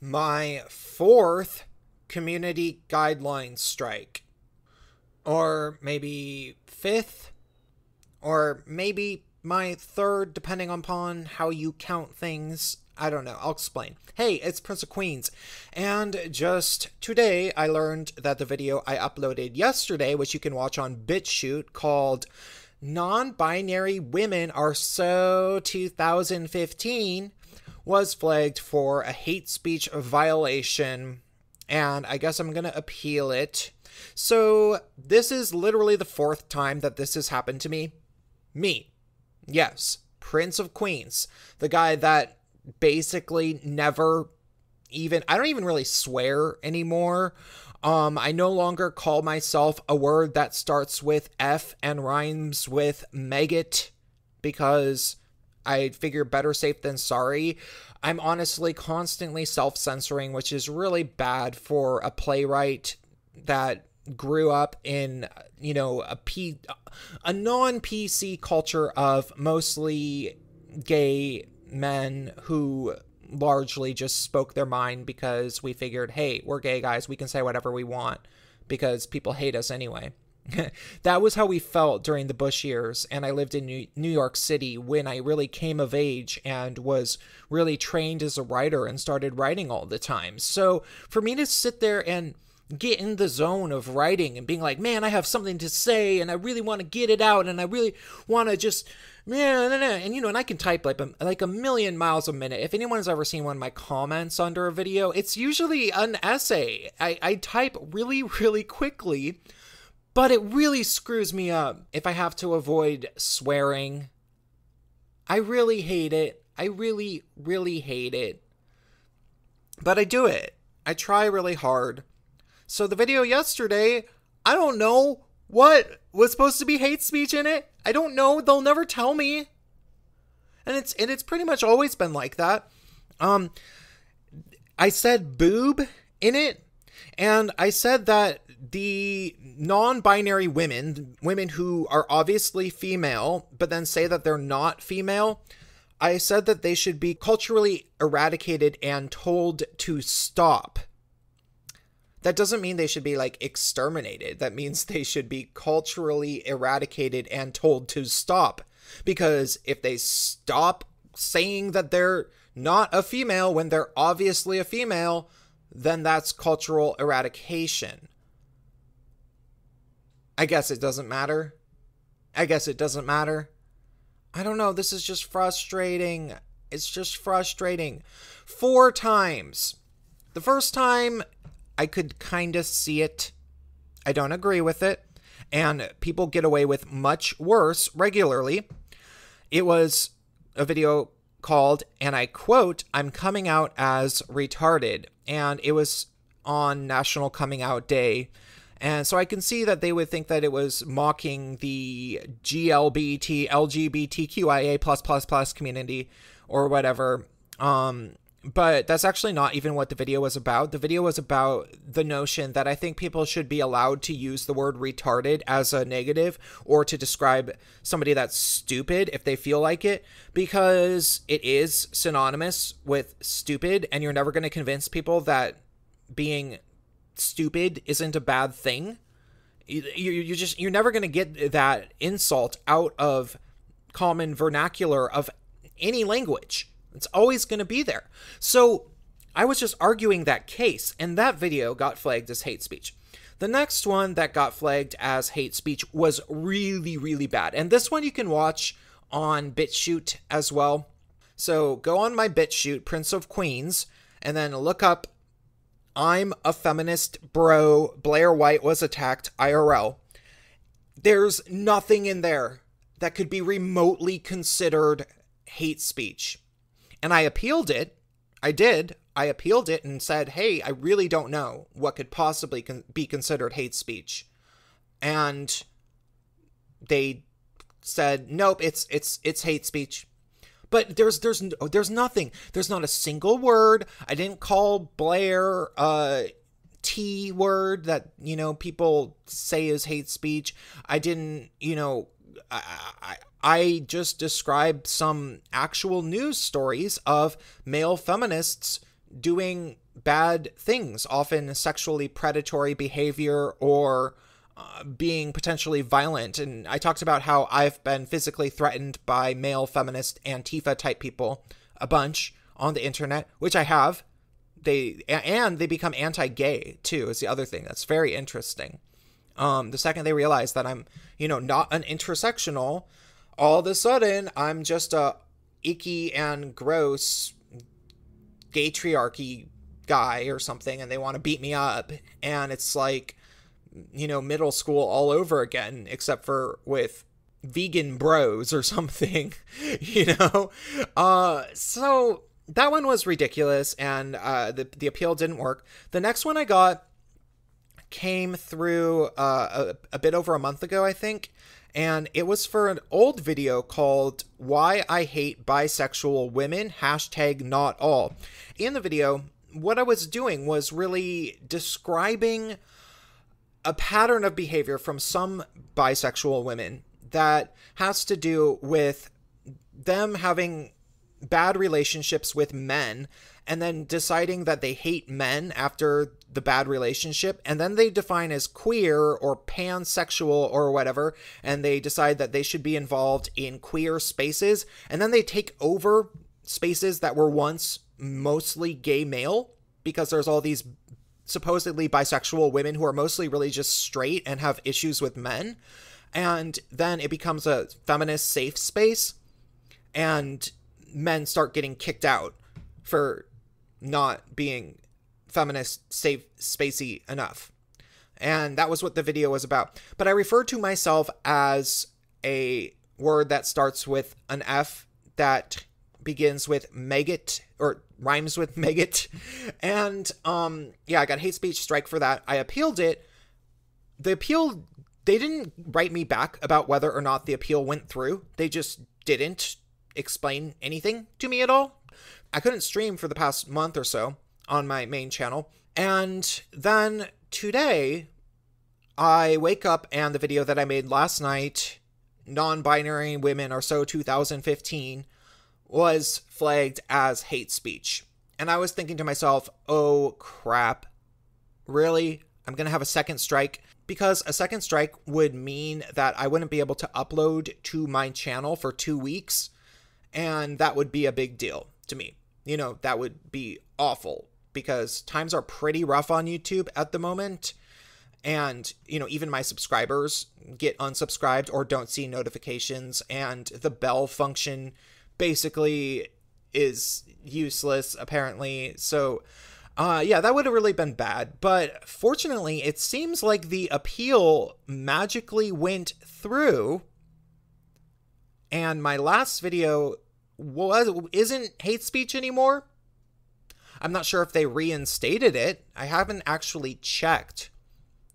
my fourth community guidelines strike. Or maybe fifth. Or maybe my third, depending upon how you count things. I don't know. I'll explain. Hey, it's Prince of Queens. And just today, I learned that the video I uploaded yesterday, which you can watch on BitChute, called Non-Binary Women Are So 2015, was flagged for a hate speech violation. And I guess I'm going to appeal it. So this is literally the fourth time that this has happened to me. Me. Yes. Prince of Queens. The guy that basically never even, I don't even really swear anymore. I no longer call myself a word that starts with F and rhymes with maggot because I figure better safe than sorry. I'm honestly constantly self-censoring, which is really bad for a playwright that grew up in, you know, a non-PC culture of mostly gay men who largely just spoke their mind because we figured, hey, we're gay guys, we can say whatever we want because people hate us anyway. That was how we felt during the Bush years, and I lived in New York City when I really came of age and was really trained as a writer and started writing all the time. So for me to sit there and get in the zone of writing and being like, man, I have something to say and I really want to get it out and I really want to just, and you know, and I can type like a million miles a minute. If anyone's ever seen one of my comments under a video, it's usually an essay. I type really, really quickly, but it really screws me up if I have to avoid swearing. I really hate it. I really, really hate it. But I do it. I try really hard. So the video yesterday, I don't know what was supposed to be hate speech in it. I don't know. They'll never tell me. And it's pretty much always been like that. I said boob in it, and I said that the non-binary women who are obviously female, but then say that they're not female, I said that they should be culturally eradicated and told to stop. That doesn't mean they should be, like, exterminated. That means they should be culturally eradicated and told to stop. Because if they stop saying that they're not a female when they're obviously a female, then that's cultural eradication. I guess it doesn't matter. I don't know. This is just frustrating. It's just frustrating. 4 times. The first time, I could kind of see it. I don't agree with it. And people get away with much worse regularly. It was a video called, and I quote, "I'm coming out as retarded." And it was on National Coming Out Day. And so I can see that they would think that it was mocking the LGBTQIA++ community or whatever. But that's actually not even what the video was about. The video was about the notion that I think people should be allowed to use the word retarded as a negative or to describe somebody that's stupid if they feel like it, because it is synonymous with stupid, and you're never going to convince people that being stupid isn't a bad thing. You're never going to get that insult out of common vernacular of any language. It's always going to be there. So I was just arguing that case, and that video got flagged as hate speech. The next one that got flagged as hate speech was really, really bad. And this one you can watch on BitChute as well. So go on my BitChute, Prince of Queens, and then look up "I'm a feminist bro, Blair White was attacked IRL." There's nothing in there that could be remotely considered hate speech. And I appealed it. I did. I appealed it and said, hey, I really don't know what could possibly be considered hate speech. And they said, nope, it's hate speech. But there's nothing. There's not a single word. I didn't call Blair T word that, you know, people say is hate speech. I didn't, you know, I just described some actual news stories of male feminists doing bad things, often sexually predatory behavior or being potentially violent. And I talked about how I've been physically threatened by male feminist Antifa type people a bunch on the internet, which I have. They become anti-gay too, is the other thing that's very interesting. The second they realize that I'm, not an intersectional, all of a sudden I'm just a icky and gross gay triarchy guy or something, and they want to beat me up. And it's like, middle school all over again, except for with vegan bros or something, So that one was ridiculous, and the appeal didn't work. The next one I got came through a bit over a month ago, I think, and it was for an old video called Why I Hate Bisexual Women, #NotAll. In the video, what I was doing was really describing a pattern of behavior from some bisexual women that has to do with them having bad relationships with men and then deciding that they hate men after the bad relationship, and then they define as queer or pansexual or whatever, and they decide that they should be involved in queer spaces, and then they take over spaces that were once mostly gay male, because there's all these supposedly bisexual women who are mostly really just straight and have issues with men. And then it becomes a feminist safe space, and men start getting kicked out for not being feminist safe spacey enough. And that was what the video was about. But I refer to myself as a word that starts with an F that begins with maggot, or rhymes with maggot. And I got hate speech strike for that. I appealed it. The appeal, they didn't write me back about whether or not the appeal went through. They just didn't explain anything to me at all. I couldn't stream for the past month or so on my main channel. And then today I wake up and the video that I made last night, Non-Binary Women Are So 2015, was flagged as hate speech. And I was thinking to myself, oh crap, really? I'm going to have a second strike? Because a second strike would mean that I wouldn't be able to upload to my channel for 2 weeks. And that would be a big deal to me. That would be awful, because times are pretty rough on YouTube at the moment. And, even my subscribers get unsubscribed or don't see notifications, and the bell function basically is useless, apparently. So, that would have really been bad. But fortunately, it seems like the appeal magically went through, and my last video isn't hate speech anymore. I'm not sure if they reinstated it. I haven't actually checked.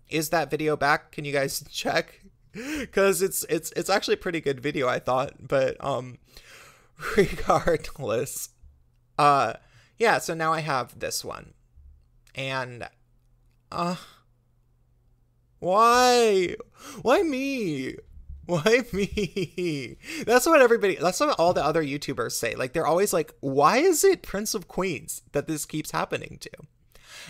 Is that video back? Can you guys check? Because it's actually a pretty good video, I thought. But regardless, so now I have this one, and why me? Why me? That's what all the other YouTubers say. Like, they're always like, why is it Prince of Queens that this keeps happening to?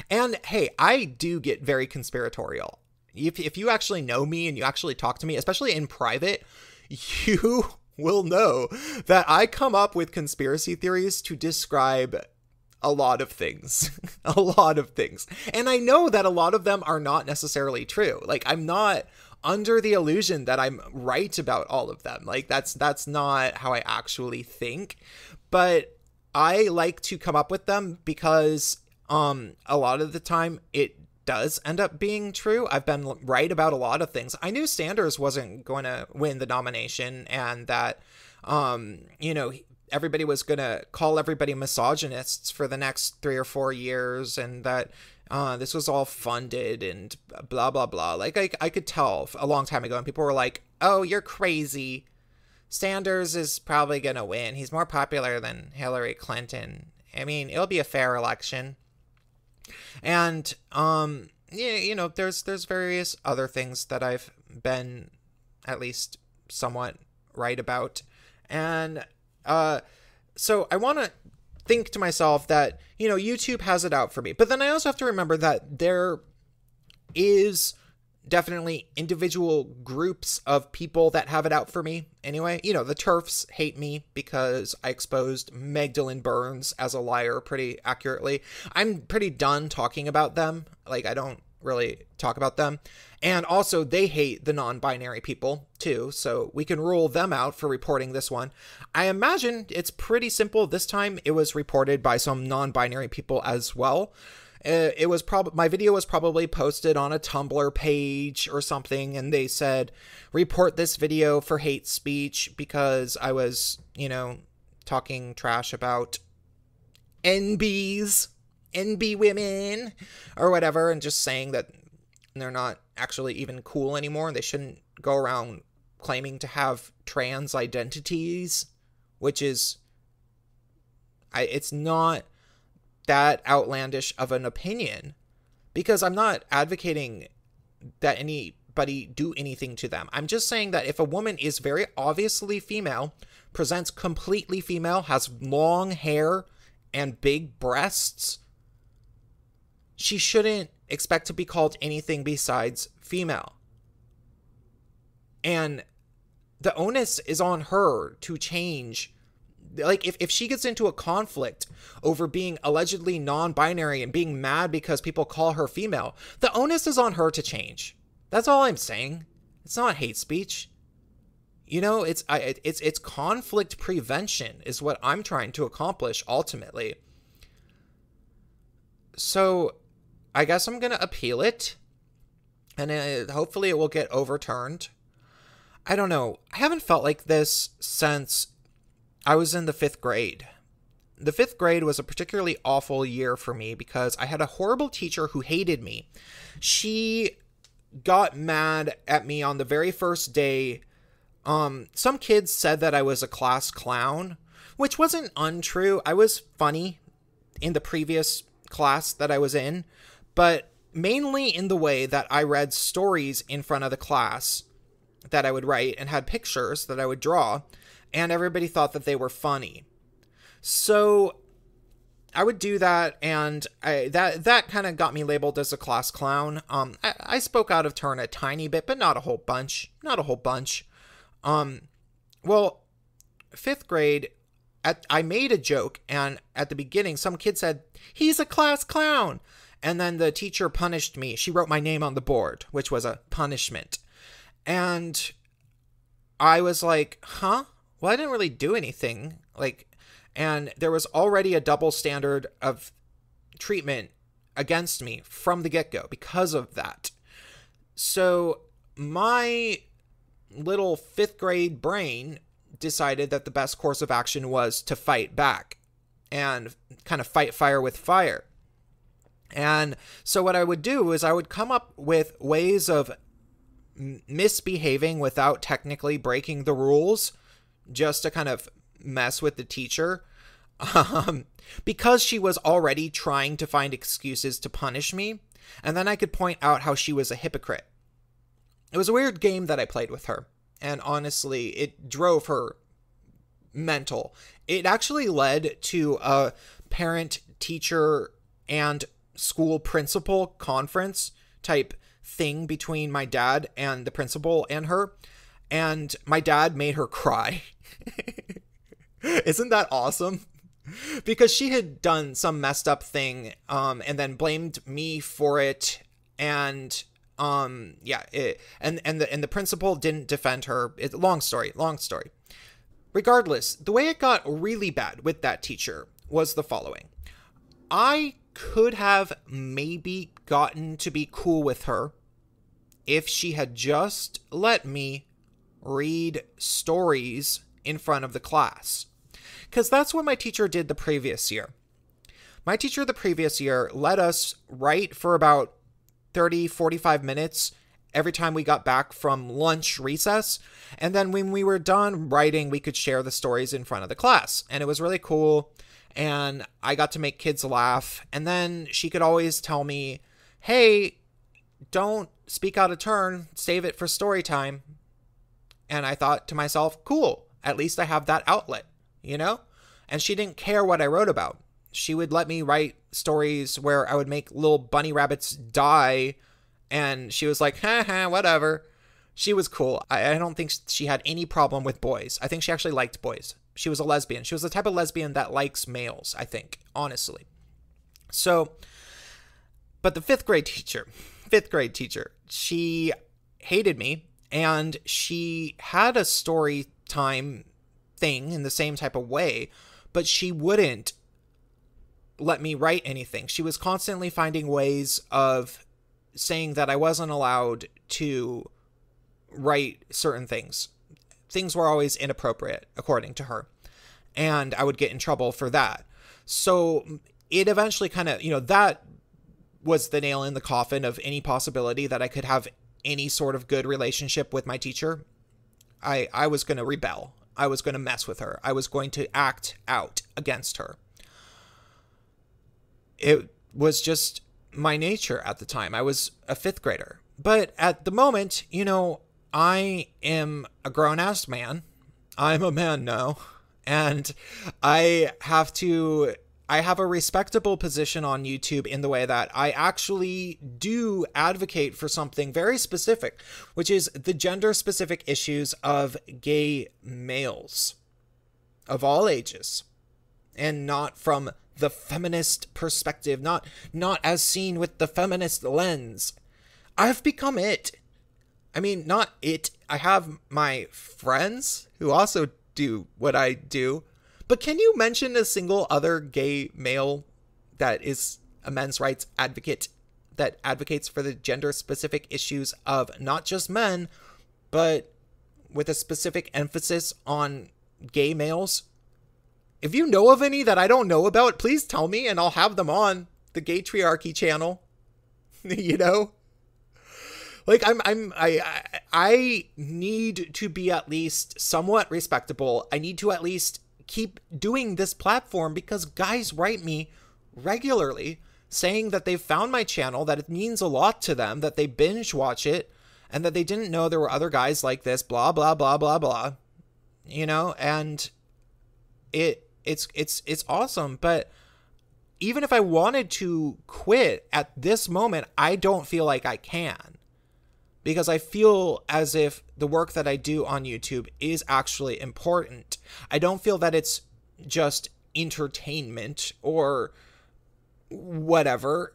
And hey, I do get very conspiratorial. If you actually know me and you actually talk to me, especially in private, you will know that I come up with conspiracy theories to describe a lot of things. A lot of things. And I know that a lot of them are not necessarily true. Like, I'm not under the illusion that I'm right about all of them. Like, that's not how I actually think. But I like to come up with them because a lot of the time it does end up being true. I've been right about a lot of things. I knew Sanders wasn't going to win the nomination, and that everybody was going to call everybody misogynists for the next 3 or 4 years, and that this was all funded and blah, blah, blah. Like, I could tell a long time ago, and people were like, oh, you're crazy. Sanders is probably going to win. He's more popular than Hillary Clinton. I mean, it'll be a fair election. And, there's various other things that I've been at least somewhat right about. And, so I want to think to myself that, YouTube has it out for me. But then I also have to remember that there is definitely individual groups of people that have it out for me anyway. The TERFs hate me because I exposed Magdalene Burns as a liar pretty accurately. I'm pretty done talking about them. Like, I don't really talk about them. And also, they hate the non-binary people, too, so we can rule them out for reporting this one. I imagine it's pretty simple. This time, it was reported by some non-binary people as well. My video was probably posted on a Tumblr page or something, and they said, report this video for hate speech because I was, talking trash about NB women or whatever, and just saying that they're not actually even cool anymore, and they shouldn't go around claiming to have trans identities, which is, it's not that outlandish of an opinion, because I'm not advocating that anybody do anything to them. I'm just saying that if a woman is very obviously female, presents completely female, has long hair and big breasts, she shouldn't expect to be called anything besides female. And the onus is on her to change. Like, if she gets into a conflict over being allegedly non-binary and being mad because people call her female, the onus is on her to change. That's all I'm saying. It's not hate speech. It's conflict prevention is what I'm trying to accomplish ultimately. So I guess I'm going to appeal it, and hopefully it will get overturned. I don't know. I haven't felt like this since I was in the 5th grade. The 5th grade was a particularly awful year for me because I had a horrible teacher who hated me. She got mad at me on the very first day. Some kids said that I was a class clown, which wasn't untrue. I was funny in the previous class that I was in, but mainly in the way that I read stories in front of the class that I would write and had pictures that I would draw, and everybody thought that they were funny. So I would do that, and that kind of got me labeled as a class clown. I spoke out of turn a tiny bit, but not a whole bunch. Well, 5th grade, I made a joke, and at the beginning, some kid said, "He's a class clown." And then the teacher punished me. She wrote my name on the board, which was a punishment. And I was like, huh? Well, I didn't really do anything. And there was already a double standard of treatment against me from the get-go because of that. So my little 5th grade brain decided that the best course of action was to fight back and kind of fight fire with fire. And so what I would do is I would come up with ways of misbehaving without technically breaking the rules, just to kind of mess with the teacher, because she was already trying to find excuses to punish me. And then I could point out how she was a hypocrite. It was a weird game that I played with her. And honestly, it drove her mental. It actually led to a parent-teacher and school principal conference type thing between my dad and the principal and her. And my dad made her cry. Isn't that awesome? Because she had done some messed up thing, and then blamed me for it. And and the principal didn't defend her. Long story. Regardless, the way it got really bad with that teacher was the following. I could have maybe gotten to be cool with her if she had just let me read stories in front of the class. Because that's what my teacher did the previous year. My teacher the previous year let us write for about 30, 45 minutes every time we got back from lunch recess. And then when we were done writing, we could share the stories in front of the class. And it was really cool. And I got to make kids laugh. And then she could always tell me, hey, don't speak out of turn. Save it for story time. And I thought to myself, cool. At least I have that outlet, And she didn't care what I wrote about. She would let me write stories where I would make little bunny rabbits die, and she was like, haha, whatever. She was cool. I don't think she had any problem with boys. I think she actually liked boys. She was a lesbian. She was the type of lesbian that likes males, I think, honestly. So, but the fifth grade teacher, she hated me, and she had a story time thing in the same type of way, but she wouldn't let me write anything. She was constantly finding ways of saying that I wasn't allowed to write certain things. Things were always inappropriate, according to her, and I would get in trouble for that. So it eventually kind of, that was the nail in the coffin of any possibility that I could have any sort of good relationship with my teacher. I was going to rebel. I was going to mess with her. I was going to act out against her. It was just my nature at the time. I was a fifth grader. But at the moment, I am a grown-ass man. I'm a man now. And I have a respectable position on YouTube in the way that I actually do advocate for something very specific, which is the gender-specific issues of gay males of all ages, and not from the feminist perspective, not as seen with the feminist lens. I've become it. I mean, not it. I have my friends who also do what I do. But can you mention a single other gay male that is a men's rights advocate that advocates for the gender-specific issues of not just men, but with a specific emphasis on gay males? If you know of any that I don't know about, please tell me and I'll have them on the Gay Triarchy channel. Like I need to be at least somewhat respectable. I need to at least keep doing this platform because guys write me regularly saying that they've found my channel, that it means a lot to them, that they binge watch it, and that they didn't know there were other guys like this, blah, blah, blah, blah, blah. And it's awesome. But even if I wanted to quit at this moment, I don't feel like I can. Because I feel as if the work that I do on YouTube is actually important. I don't feel that it's just entertainment or whatever.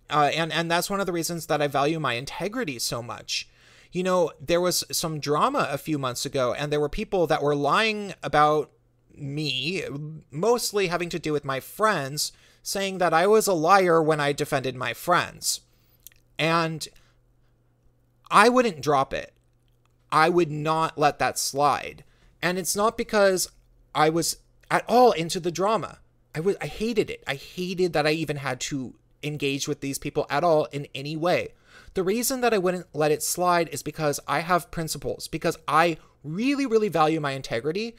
And that's one of the reasons that I value my integrity so much. There was some drama a few months ago, and there were people that were lying about me, mostly having to do with my friends, saying that I was a liar when I defended my friends. And I wouldn't drop it. I would not let that slide. And it's not because I was at all into the drama. I hated it. I hated that I even had to engage with these people at all in any way. The reason that I wouldn't let it slide is because I have principles, because I really, really value my integrity,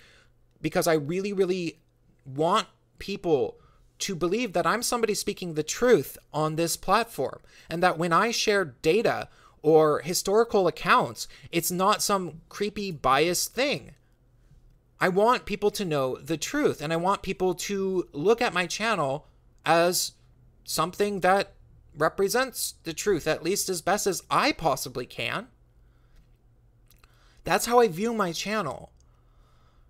because I really, really want people to believe that I'm somebody speaking the truth on this platform, and that when I share data or historical accounts, it's not some creepy biased thing. I want people to know the truth, and I want people to look at my channel as something that represents the truth, at least as best as I possibly can. That's how I view my channel.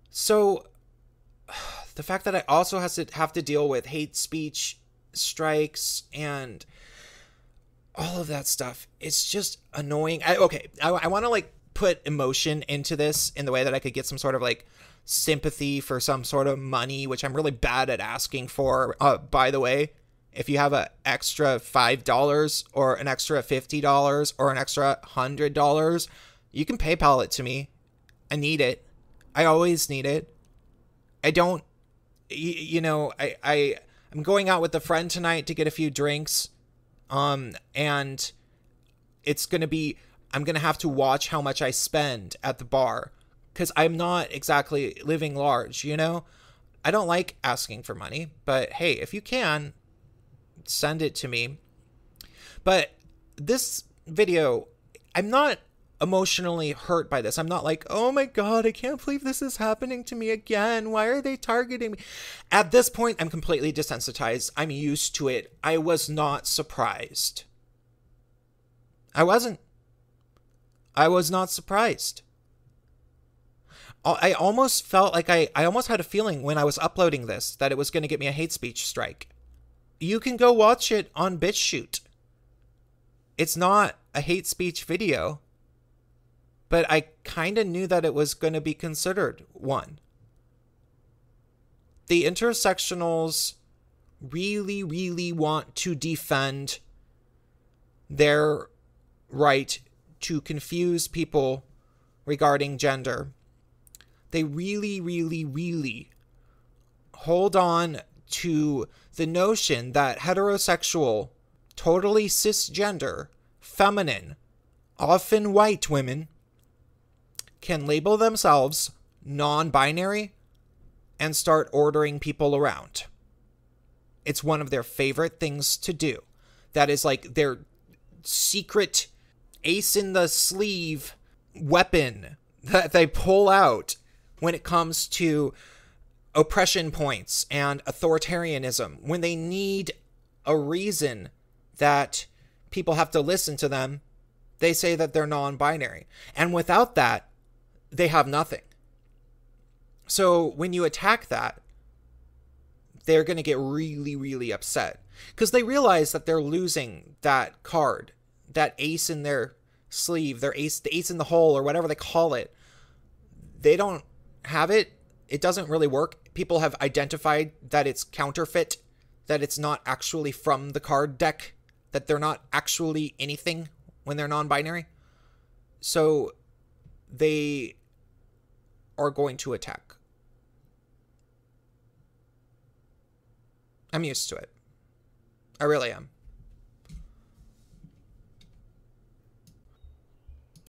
So the fact that I also have to deal with hate speech strikes and all of that stuff, it's just annoying. I want to put emotion into this in the way that I could get some sort of sympathy for some sort of money, which I'm really bad at asking for. By the way, if you have an extra $5 or an extra $50 or an extra $100, you can PayPal it to me. I need it. I always need it. I don't, I'm going out with a friend tonight to get a few drinks. And it's going to be, I'm going to have to watch how much I spend at the bar, because I'm not exactly living large, I don't like asking for money, but hey, if you can, send it to me. But this video, I'm not emotionally hurt by this. I'm not like, oh my God, I can't believe this is happening to me again. Why are they targeting me? At this point, I'm completely desensitized. I'm used to it. I was not surprised. I wasn't. I was not surprised. I almost felt like I almost had a feeling when I was uploading this that it was going to get me a hate speech strike. You can go watch it on BitChute. It's not a hate speech video, but I kind of knew that it was going to be considered one. The intersectionals really, really want to defend their right to confuse people regarding gender. They really, really, really hold on to the notion that heterosexual, totally cisgender, feminine, often white women can label themselves non-binary and start ordering people around. It's one of their favorite things to do. That is like their secret ace in the sleeve weapon that they pull out when it comes to oppression points and authoritarianism, when they need a reason that people have to listen to them, they say that they're non-binary. And without that, they have nothing. So when you attack that, they're going to get really, really upset because they realize that they're losing that card, that ace in their sleeve, the ace in the hole, or whatever they call it. They don't have it. It doesn't really work. People have identified that it's counterfeit, that it's not actually from the card deck, that they're not actually anything when they're non-binary. So they are going to attack. I'm used to it. I really am.